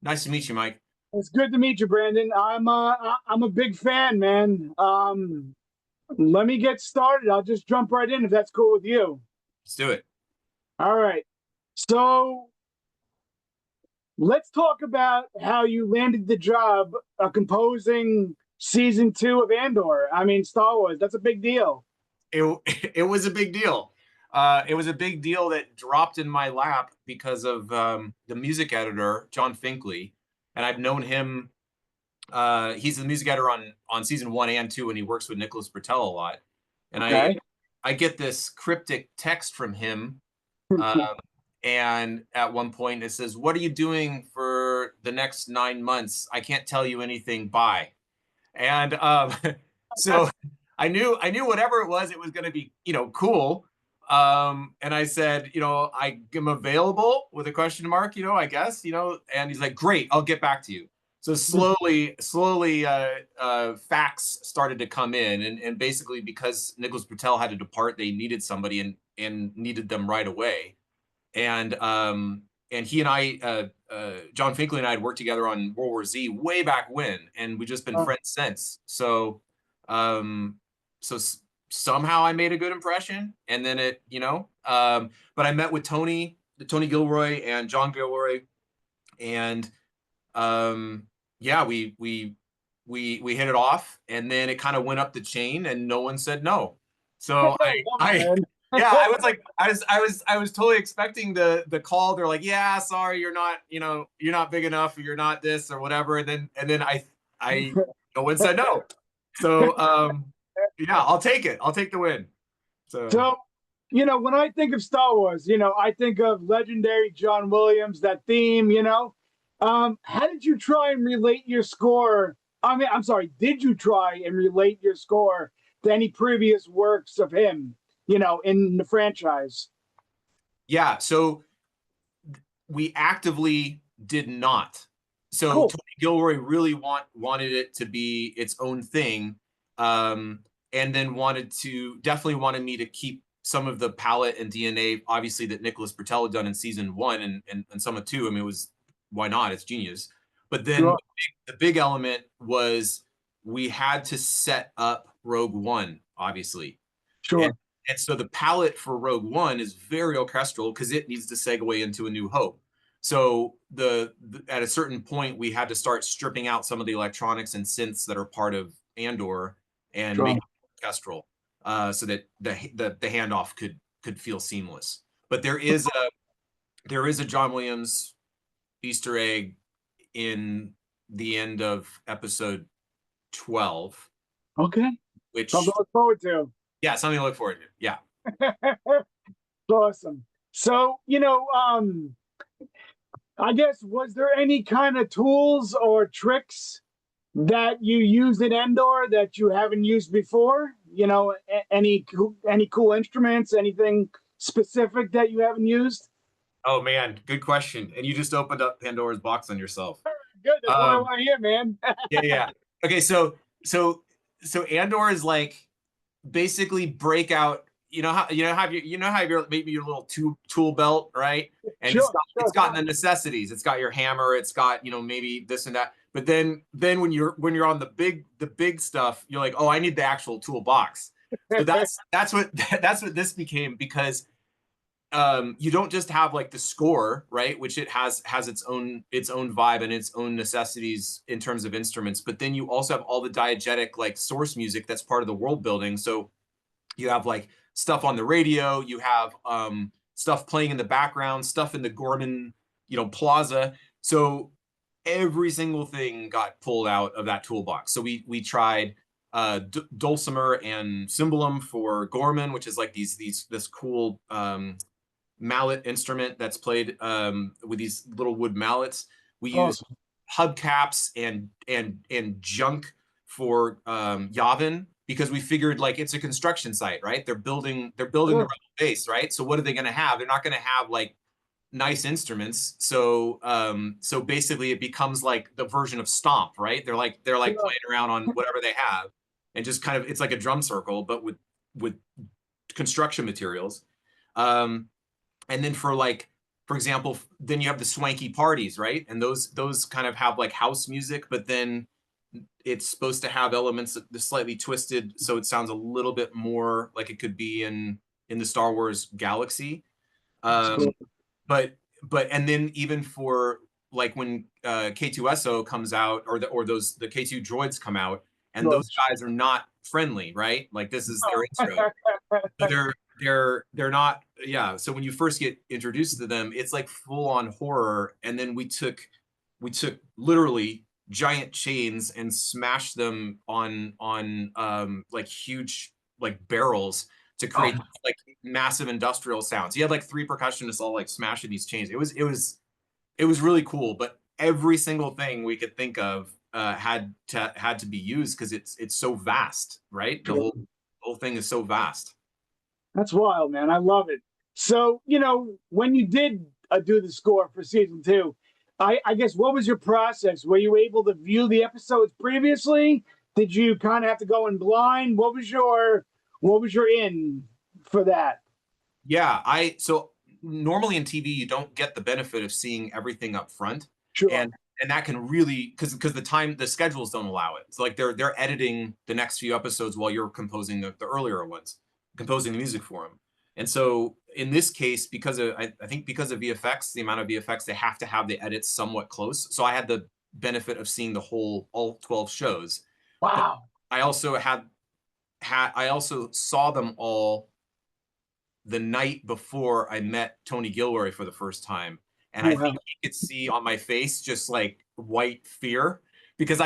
Nice to meet you, Mike. It's good to meet you, Brandon. I'm a big fan, man. Let me get started. I'll just jump right in if that's cool with you. Let's do it. All right. So let's talk about how you landed the job composing season 2 of Andor. I mean, Star Wars. That's a big deal. It it was a big deal. It was a big deal that dropped in my lap because of the music editor, John Finkley, and I've known him. He's the music editor on season 1 and 2, and he works with Nicholas Britell a lot. And Okay. I get this cryptic text from him, um, and at one point it says, "What are you doing for the next 9 months? I can't tell you anything. Bye." And so I knew whatever it was going to be, cool. And I said, I am available with a question mark, I guess, and he's like, great, I'll get back to you. So slowly, facts started to come in, and basically because Nicholas Patel had to depart, they needed somebody and needed them right away. And he and John Finkley and I had worked together on World War Z way back when, and we've just been friends since. So, um, so somehow I made a good impression, and then but I met with Tony Gilroy and John Gilroy, and yeah, we hit it off, and then it kind of went up the chain, and no one said no. So I yeah, I was like, I was totally expecting the call. They're like, yeah, sorry, you're not big enough, or you're not this or whatever. And then I no one said no. So yeah, I'll take it. I'll take the win. So So, when I think of Star Wars, I think of legendary John Williams, that theme, how did you try and relate your score? I mean, I'm sorry, did you try and relate your score to any previous works of him, in the franchise? yeah, so we actively did not. So Cool. Tony Gilroy really wanted it to be its own thing, and then definitely wanted me to keep some of the palette and DNA, obviously, that Nicholas Britell had done in season 1 and some of 2. I mean, it was, why not? It's genius. But then Sure. the big element was we had to set up Rogue One, obviously. And Sure. and so the palette for Rogue One is very orchestral because it needs to segue into A New Hope. So at a certain point, we had to start stripping out some of the electronics and synths that are part of Andor and make Sure. it orchestral, so that the handoff could feel seamless. But there is a John Williams Easter egg in the end of episode 12, Okay. Something which, to look forward to. yeah, something to look forward to. Yeah. Awesome. So, I guess, was there any kind of tools or tricks that you used in Endor that you haven't used before? Any cool instruments, anything specific that you haven't used? Oh man, good question. And you just opened up Pandora's box on yourself. Good. That's what I Um, want to hear, man. yeah, yeah. Okay, so Andor is like basically breakout. You know how you're maybe your little tool belt, right? And Sure. it's Sure. got the necessities. It's got your hammer. It's got maybe this and that. But then when you're on the big stuff, you're like, oh, I need the actual toolbox. So that's what that's what this became, because you don't just have like the score, right, which it has its own vibe and its own necessities in terms of instruments, but then you also have all the diegetic like source music that's part of the world building. So you have like stuff on the radio, you have stuff playing in the background, stuff in the Gorman plaza. So every single thing got pulled out of that toolbox. So we tried dulcimer and cymbalum for Gorman, which is like this cool mallet instrument that's played with these little wood mallets. We use Awesome. hubcaps and junk for Yavin, because we figured like it's a construction site, right? They're building the Sure. rebel base, right? So what are they going to have? They're not going to have like nice instruments. So basically it becomes like the version of Stomp, right? They're like Sure. playing around on whatever they have, and just kind of, it's like a drum circle but with construction materials. um and then for like for example, then you have the swanky parties, right? And those kind of have like house music, but then it's supposed to have elements that are slightly twisted, so it sounds a little bit more like it could be in the Star Wars galaxy. That's Um, cool. but and then even for like when K2SO comes out, or the K2 droids come out, and those Nice. guys are not friendly, right? Like this is their intro. So they're not, yeah. So when you first get introduced to them, it's like full on horror. And then we took literally giant chains and smashed them on like huge like barrels to create Oh, like massive industrial sounds. You had like three percussionists all like smashing these chains. It was really cool, but every single thing we could think of had to be used because it's so vast, right? The whole thing is so vast. that's wild, man. I love it. So, when you did do the score for season two, I guess what was your process? Were you able to view the episodes previously? Did you kind of have to go in blind? What was your in for that? Yeah, I so normally in TV you don't get the benefit of seeing everything up front, Sure. and that can really because the schedules don't allow it. It's like they're editing the next few episodes while you're composing the earlier ones, composing the music for them. And so in this case, because of I think because of VFX, the amount of VFX, they have to have the edits somewhat close. So I had the benefit of seeing the whole all 12 shows, but Wow. I also I also saw them all the night before I met Tony Gilroy for the first time. And I think Wow. he could see on my face just like white fear because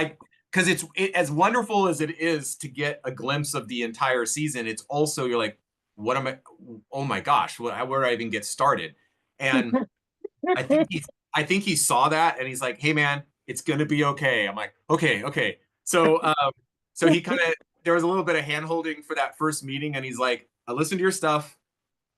as wonderful as it is to get a glimpse of the entire season, it's also you're like, what am I? Oh my gosh, where do I even get started? And I think he saw that and he's like, hey man, it's gonna be okay. I'm like, okay, okay. So he kind of there was a little bit of hand holding for that first meeting, and he's like, I listened to your stuff.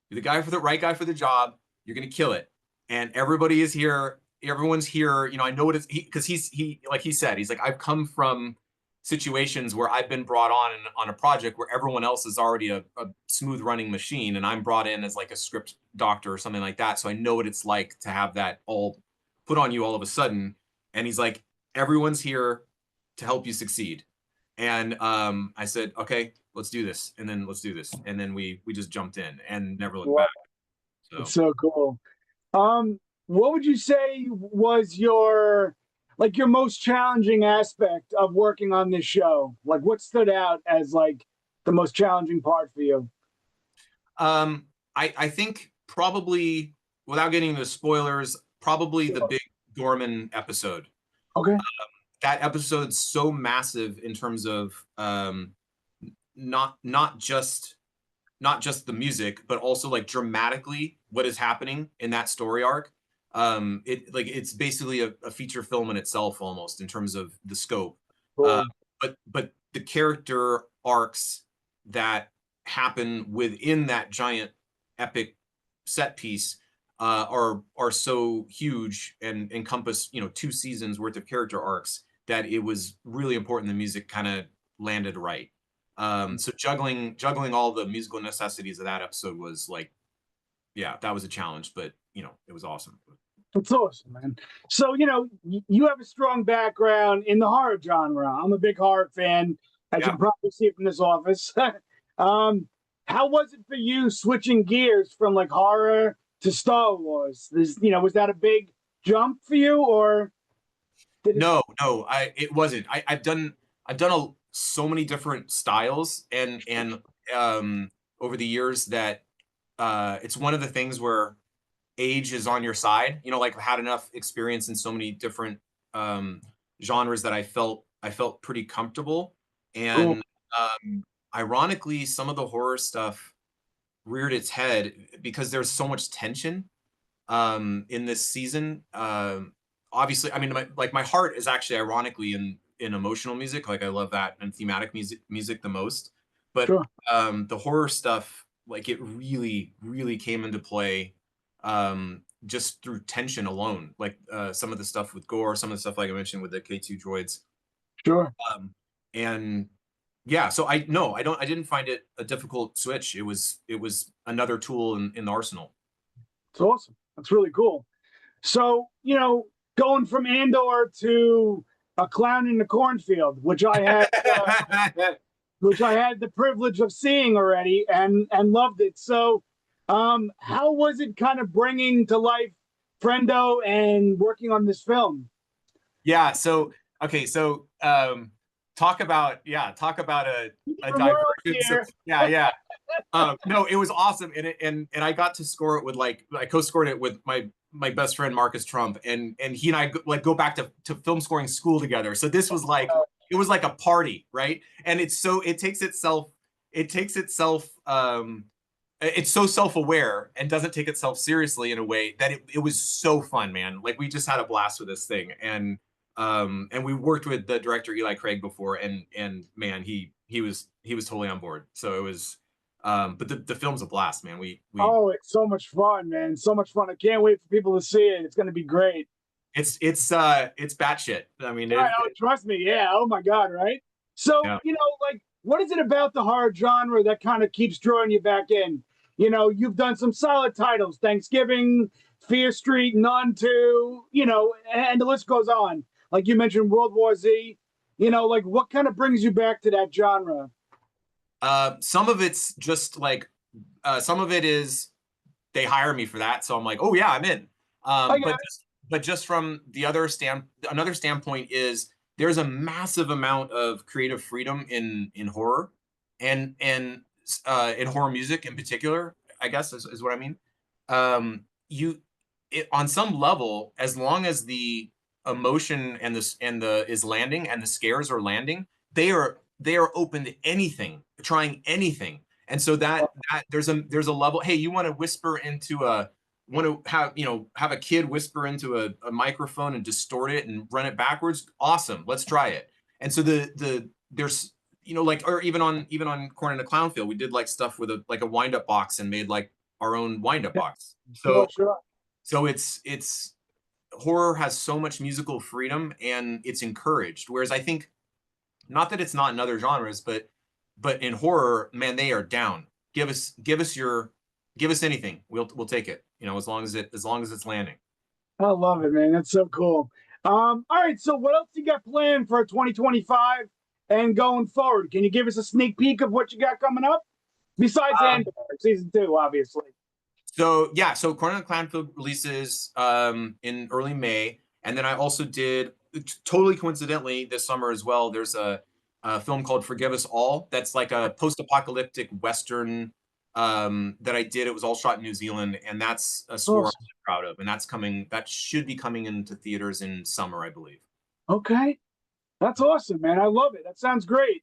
You're the guy for the right guy for the job. You're gonna kill it. And everybody is here. Everyone's here. I know what it's because he like he said, he's like, I've come from situations where I've been brought on a project where everyone else is already a smooth running machine, and I'm brought in as like a script doctor or something like that. So I know what it's like to have that all put on you all of a sudden. And he's like, everyone's here to help you succeed. And I said, okay, let's do this. And then let's do this. And then we just jumped in and never looked back. Wow. It's So so cool. What would you say was your most challenging aspect of working on this show? Like what stood out as like the most challenging part for you? I think probably without getting into spoilers, probably the Sure. big Dorman episode. Okay. That episode's so massive in terms of not not just not just the music, but also like dramatically what is happening in that story arc. It's basically a feature film in itself almost in terms of the scope. Uh, Cool. but the character arcs that happen within that giant epic set piece are so huge and encompass two seasons worth of character arcs that it was really important the music kind of landed right. So juggling all the musical necessities of that episode was like, yeah, that was a challenge, but it was awesome. It's awesome, man. So, you have a strong background in the horror genre. I'm a big horror fan, as you Yeah. can probably see from this office. um, how was it for you switching gears from like horror to Star Wars? Was that a big jump for you, or did it? No, it wasn't. I've done so many different styles and over the years that it's one of the things where age is on your side. Like I had enough experience in so many different um, genres that I felt pretty comfortable. Cool, And ironically, some of the horror stuff reared its head because there's so much tension in this season. Obviously, I mean, my heart is actually ironically in emotional music. Like I love that and thematic music the most. But sure, the horror stuff, like it really, really came into play just through tension alone. Like some of the stuff with gore, some of the stuff like I mentioned with the K2 droids. sure. And yeah, so I no, I didn't find it a difficult switch. It was another tool in the arsenal. It's awesome. That's really cool. So, going from Andor to A Clown in the Cornfield, which I had the privilege of seeing already and loved it. So, how was it kind of bringing to life Friendo and working on this film? Yeah. So okay. So talk about a Different world divergence of here. yeah, yeah. No, it was awesome, and I got to score it with like I co-scored it with my best friend Marcus Trump, and he and I like go back to film scoring school together. So this was like it was like a party, right? And it takes itself it's so self-aware and doesn't take itself seriously in a way that it was so fun, man. Like we just had a blast with this thing, and we worked with the director Eli Craig before, and man, he was totally on board. So it was, but the film's a blast, man. We Oh, it's so much fun, man. So much fun. I can't wait for people to see it. It's going to be great. it's batshit. I mean, I know, trust me. Yeah. Oh my God. Right. So, yeah. like, what is it about the horror genre that kind of keeps drawing you back in? You've done some solid titles: Thanksgiving, Fear Street, Nun 2, and the list goes on. Like you mentioned, World War Z. Like what kind of brings you back to that genre? Some of it's just like, some of it is they hire me for that, so I'm like, oh yeah, I'm in. I But got just from the another standpoint is there's a massive amount of creative freedom in horror, and in horror music in particular, I guess is what I mean. You on some level, as long as the emotion and the is landing and the scares are landing, they are open to anything, trying anything. And so that there's a level. Hey, you want to whisper into a want to have a kid whisper into a microphone and distort it and run it backwards? Awesome, let's try it. And so there's like, or even on Corn and the Clownfield, we did like stuff with a wind up box and made like our own wind up box. sure, So sure. so it's horror has so much musical freedom and it's encouraged. Whereas I think, not that it's not in other genres, but in horror, man, they are down. Give us anything. We'll take it. As long as it's landing. I love it, man. That's so cool. All right. So, what else you got planned for 2025 and going forward? Can you give us a sneak peek of what you got coming up besides Um, Andor season 2, obviously? so yeah, so Corner and Clanfield releases in early May, and then I also did, totally coincidentally, this summer as well. There's a film called Forgive Us All. That's like a post-apocalyptic western that I did. It was all shot in New Zealand, and that's a score I'm Awesome. really proud of. And that should be coming into theaters in summer, I believe. Okay. That's awesome, man. I love it. That sounds great.